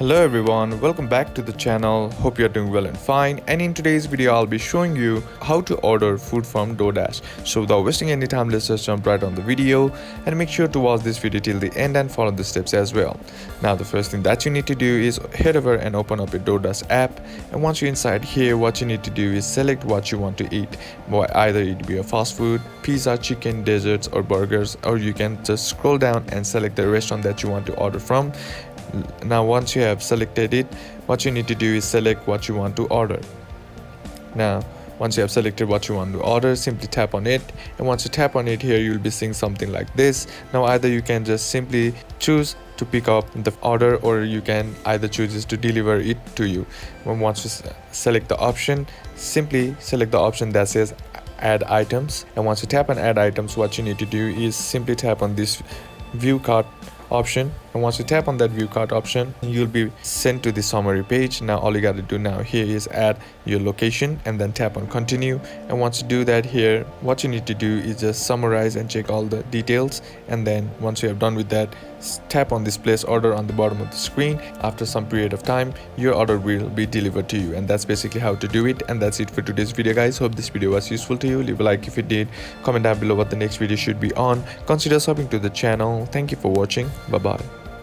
Hello everyone, welcome back to the channel. Hope you're doing well and fine. And in today's video, I'll be showing you how to order food from DoorDash. So without wasting any time, let's just jump right on the video and make sure to watch this video till the end and follow the steps as well. Now the first thing that you need to do is head over and open up your DoorDash app. And once you're inside here, what you need to do is select what you want to eat. Either it be a fast food, pizza, chicken, desserts or burgers, or you can just scroll down and select the restaurant that you want to order from. Now once you have selected it, what you need to do is select what you want to order. Now once you have selected what you want to order, simply tap on it, and once you tap on it here, you'll be seeing something like this. Now either you can just simply choose to pick up the order, or you can either choose to deliver it to you. Once you select the option, simply select the option that says add items, and once you tap on add items, what you need to do is simply tap on this view cart option, and once you tap on that view cart option, you'll be sent to the summary page. Now all you got to do now here is add your location and then tap on continue. And once you do that here, what you need to do is just summarize and check all the details, and then once you have done with that, tap on this place order on the bottom of the screen. After some period of time, your order will be delivered to you, and that's basically how to do it. And that's it for today's video, guys. Hope this video was useful to you. Leave a like if it did, comment down below what the next video should be on, consider subbing to the channel. Thank you for watching. Bye bye.